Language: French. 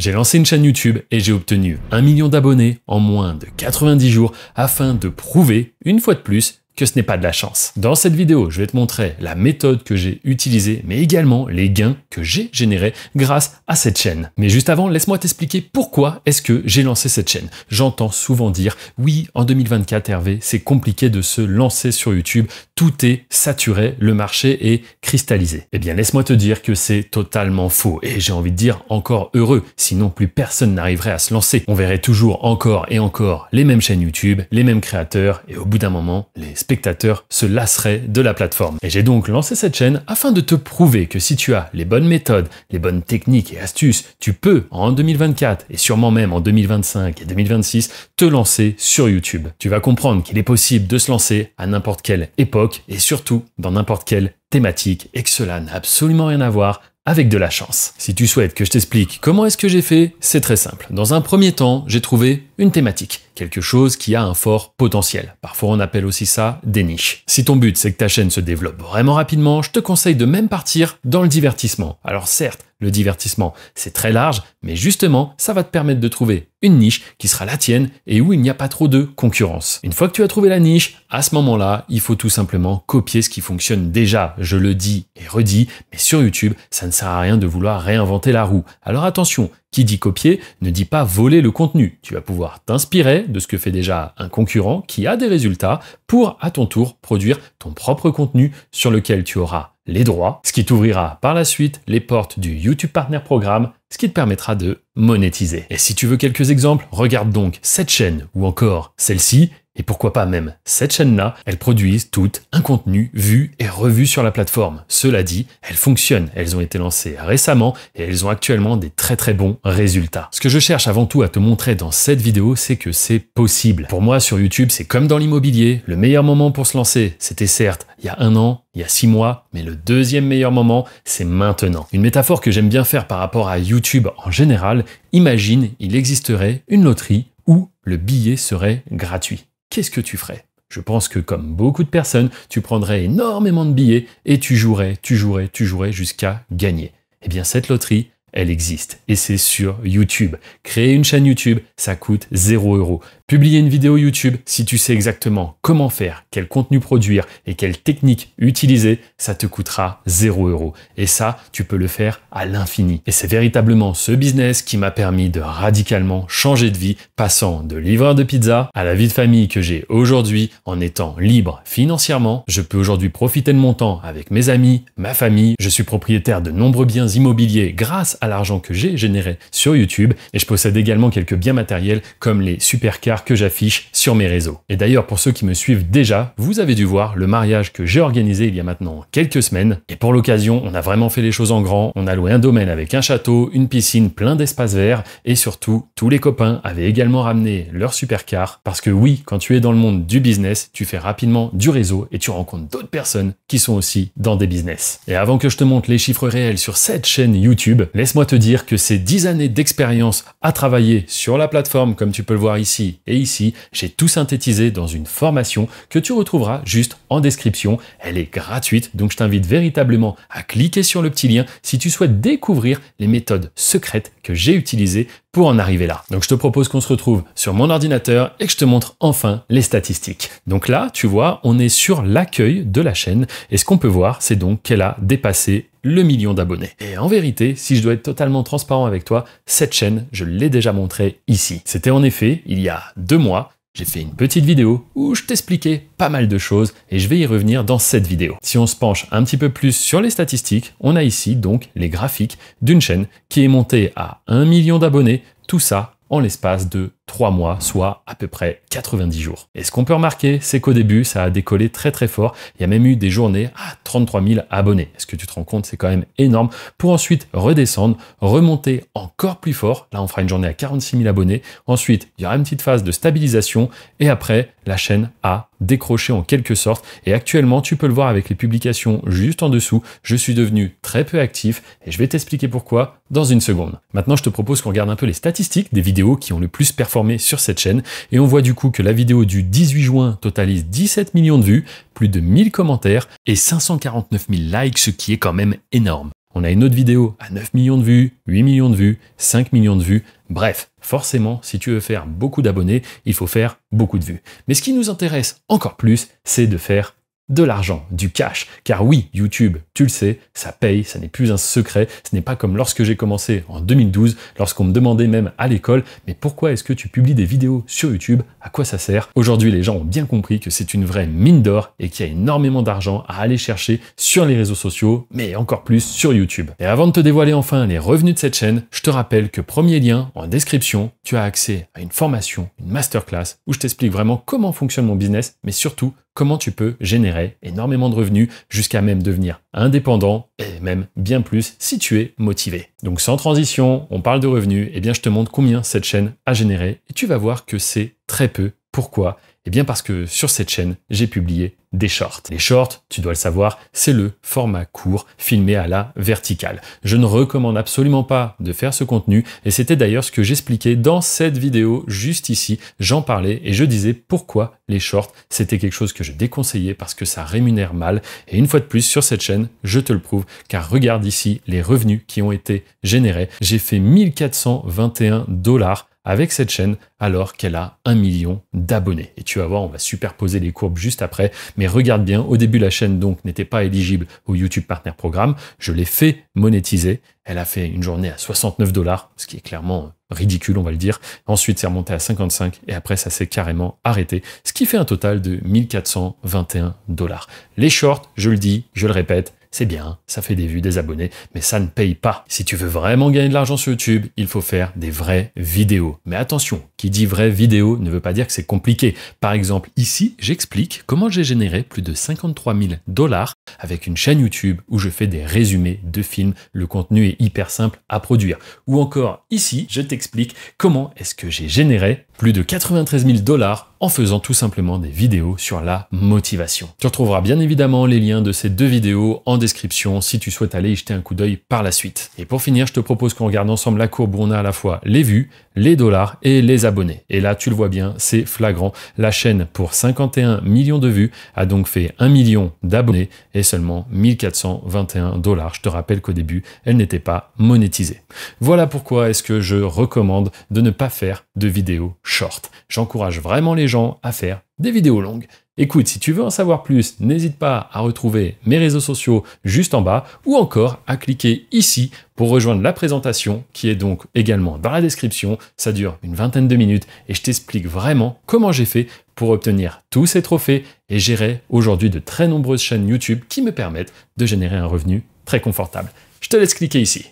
J'ai lancé une chaîne YouTube et j'ai obtenu 1 million d'abonnés en moins de 90 jours afin de prouver, une fois de plus, que ce n'est pas de la chance. Dans cette vidéo, je vais te montrer la méthode que j'ai utilisée, mais également les gains que j'ai générés grâce à cette chaîne. Mais juste avant, laisse-moi t'expliquer pourquoi est-ce que j'ai lancé cette chaîne. J'entends souvent dire, oui, en 2024, Hervé, c'est compliqué de se lancer sur YouTube, tout est saturé, le marché est cristallisé. Eh bien, laisse-moi te dire que c'est totalement faux, et j'ai envie de dire encore heureux, sinon plus personne n'arriverait à se lancer. On verrait toujours encore et encore les mêmes chaînes YouTube, les mêmes créateurs, et au bout d'un moment, les spectateurs se lasseraient de la plateforme. Et j'ai donc lancé cette chaîne afin de te prouver que si tu as les bonnes méthodes, les bonnes techniques et astuces, tu peux en 2024 et sûrement même en 2025 et 2026 te lancer sur YouTube. Tu vas comprendre qu'il est possible de se lancer à n'importe quelle époque et surtout dans n'importe quelle thématique et que cela n'a absolument rien à voir avec de la chance. Si tu souhaites que je t'explique comment est-ce que j'ai fait, c'est très simple. Dans un premier temps, j'ai trouvé une thématique, quelque chose qui a un fort potentiel. Parfois, on appelle aussi ça des niches. Si ton but, c'est que ta chaîne se développe vraiment rapidement, je te conseille de même partir dans le divertissement. Alors certes, le divertissement, c'est très large, mais justement, ça va te permettre de trouver une niche qui sera la tienne et où il n'y a pas trop de concurrence. Une fois que tu as trouvé la niche, à ce moment-là, il faut tout simplement copier ce qui fonctionne déjà. Je le dis et redis, mais sur YouTube, ça ne sert à rien de vouloir réinventer la roue. Alors attention, qui dit copier ne dit pas voler le contenu. Tu vas pouvoir t'inspirer de ce que fait déjà un concurrent qui a des résultats pour, à ton tour, produire ton propre contenu sur lequel tu auras les droits, ce qui t'ouvrira par la suite les portes du YouTube Partner Programme, ce qui te permettra de monétiser. Et si tu veux quelques exemples, regarde donc cette chaîne ou encore celle-ci, et pourquoi pas même cette chaîne-là, elles produisent toutes un contenu vu et revu sur la plateforme. Cela dit, elles fonctionnent, elles ont été lancées récemment et elles ont actuellement des très bons résultats. Ce que je cherche avant tout à te montrer dans cette vidéo, c'est que c'est possible. Pour moi, sur YouTube, c'est comme dans l'immobilier, le meilleur moment pour se lancer, c'était certes il y a 1 an, il y a 6 mois, mais le deuxième meilleur moment, c'est maintenant. Une métaphore que j'aime bien faire par rapport à YouTube en général, imagine, il existerait une loterie où le billet serait gratuit. Qu'est-ce que tu ferais? Je pense que comme beaucoup de personnes, tu prendrais énormément de billets et tu jouerais jusqu'à gagner. Eh bien, cette loterie, elle existe et c'est sur YouTube. Créer une chaîne YouTube, ça coûte 0 €. Publier une vidéo YouTube, si tu sais exactement comment faire, quel contenu produire et quelle technique utiliser, ça te coûtera 0 €. Et ça, tu peux le faire à l'infini. Et c'est véritablement ce business qui m'a permis de radicalement changer de vie, passant de livreur de pizza à la vie de famille que j'ai aujourd'hui en étant libre financièrement. Je peux aujourd'hui profiter de mon temps avec mes amis, ma famille. Je suis propriétaire de nombreux biens immobiliers grâce à l'argent que j'ai généré sur YouTube. Et je possède également quelques biens matériels comme les supercars que j'affiche sur mes réseaux. Et d'ailleurs, pour ceux qui me suivent déjà, vous avez dû voir le mariage que j'ai organisé il y a maintenant quelques semaines. Et pour l'occasion, on a vraiment fait les choses en grand. On a loué un domaine avec un château, une piscine, plein d'espaces verts. Et surtout, tous les copains avaient également ramené leur supercar. Parce que oui, quand tu es dans le monde du business, tu fais rapidement du réseau et tu rencontres d'autres personnes qui sont aussi dans des business. Et avant que je te montre les chiffres réels sur cette chaîne YouTube, laisse-moi te dire que ces 10 années d'expérience à travailler sur la plateforme, comme tu peux le voir ici et ici, j'ai tout synthétisé dans une formation que tu retrouveras juste en description. Elle est gratuite, donc je t'invite véritablement à cliquer sur le petit lien si tu souhaites découvrir les méthodes secrètes que j'ai utilisées pour en arriver là. Donc je te propose qu'on se retrouve sur mon ordinateur et que je te montre enfin les statistiques. Donc là, tu vois, on est sur l'accueil de la chaîne et ce qu'on peut voir, c'est donc qu'elle a dépassé le 1 million d'abonnés. Et en vérité, si je dois être totalement transparent avec toi, cette chaîne, je l'ai déjà montrée ici. C'était en effet il y a 2 mois. J'ai fait une petite vidéo où je t'expliquais pas mal de choses et je vais y revenir dans cette vidéo. Si on se penche un petit peu plus sur les statistiques, on a ici donc les graphiques d'une chaîne qui est montée à 1 million d'abonnés, tout ça en l'espace de 3 mois, soit à peu près 90 jours. Et ce qu'on peut remarquer, c'est qu'au début, ça a décollé très fort. Il y a même eu des journées à 33 000 abonnés. Est-ce que tu te rends compte? C'est quand même énorme. Pour ensuite redescendre, remonter encore plus fort. Là, on fera une journée à 46 000 abonnés. Ensuite, il y aura une petite phase de stabilisation. Et après, la chaîne a décroché en quelque sorte. Et actuellement, tu peux le voir avec les publications juste en dessous. Je suis devenu très peu actif et je vais t'expliquer pourquoi dans une seconde. Maintenant, je te propose qu'on regarde un peu les statistiques des vidéos qui ont le plus performé sur cette chaîne et on voit du coup que la vidéo du 18 juin totalise 17 millions de vues, plus de 1000 commentaires et 549 000 likes, ce qui est quand même énorme. on a une autre vidéo à 9 millions de vues, 8 millions de vues, 5 millions de vues. Bref, forcément, si tu veux faire beaucoup d'abonnés, il faut faire beaucoup de vues. Mais ce qui nous intéresse encore plus, c'est de faire de l'argent, du cash. Car oui, YouTube, tu le sais, ça paye, ça n'est plus un secret. Ce n'est pas comme lorsque j'ai commencé en 2012, lorsqu'on me demandait même à l'école, mais pourquoi est-ce que tu publies des vidéos sur YouTube? À quoi ça sert? Aujourd'hui, les gens ont bien compris que c'est une vraie mine d'or et qu'il y a énormément d'argent à aller chercher sur les réseaux sociaux, mais encore plus sur YouTube. Et avant de te dévoiler enfin les revenus de cette chaîne, je te rappelle que premier lien en description, tu as accès à une formation, une masterclass, où je t'explique vraiment comment fonctionne mon business, mais surtout comment tu peux générer énormément de revenus jusqu'à même devenir indépendant et même bien plus si tu es motivé. Donc sans transition, on parle de revenus, et bien je te montre combien cette chaîne a généré et tu vas voir que c'est très peu. Pourquoi? Eh bien parce que sur cette chaîne, j'ai publié des shorts. Les shorts, tu dois le savoir, c'est le format court filmé à la verticale. Je ne recommande absolument pas de faire ce contenu et c'était d'ailleurs ce que j'expliquais dans cette vidéo juste ici. J'en parlais et je disais pourquoi les shorts, c'était quelque chose que je déconseillais parce que ça rémunère mal. Et une fois de plus sur cette chaîne, je te le prouve car regarde ici les revenus qui ont été générés. J'ai fait 1421 $ avec cette chaîne alors qu'elle a 1 million d'abonnés. Et tu vas voir, on va superposer les courbes juste après. Mais regarde bien, au début, la chaîne donc n'était pas éligible au YouTube Partner Programme. Je l'ai fait monétiser. Elle a fait une journée à 69 $, ce qui est clairement ridicule, on va le dire. Ensuite, c'est remonté à 55 et après, ça s'est carrément arrêté, ce qui fait un total de 1421 $. Les shorts, je le dis, je le répète, c'est bien, ça fait des vues, des abonnés, mais ça ne paye pas. Si tu veux vraiment gagner de l'argent sur YouTube, il faut faire des vraies vidéos. Mais attention, qui dit vraie vidéo ne veut pas dire que c'est compliqué. Par exemple, ici, j'explique comment j'ai généré plus de 53 000 $ avec une chaîne YouTube où je fais des résumés de films. Le contenu est hyper simple à produire. Ou encore, ici, je t'explique comment est-ce que j'ai généré plus de 93 000 $ en faisant tout simplement des vidéos sur la motivation. Tu retrouveras bien évidemment les liens de ces deux vidéos en description si tu souhaites aller y jeter un coup d'œil par la suite. Et pour finir, je te propose qu'on regarde ensemble la courbe où on a à la fois les vues, les dollars et les abonnés. Et là, tu le vois bien, c'est flagrant. La chaîne, pour 51 millions de vues, a donc fait 1 million d'abonnés et seulement 1421 $. Je te rappelle qu'au début, elle n'était pas monétisée. Voilà pourquoi est-ce que je recommande de ne pas faire de vidéos short. J'encourage vraiment les gens à faire des vidéos longues. Écoute, si tu veux en savoir plus, n'hésite pas à retrouver mes réseaux sociaux juste en bas ou encore à cliquer ici pour rejoindre la présentation qui est donc également dans la description. Ça dure une vingtaine de minutes et je t'explique vraiment comment j'ai fait pour obtenir tous ces trophées et gérer aujourd'hui de très nombreuses chaînes YouTube qui me permettent de générer un revenu très confortable. Je te laisse cliquer ici.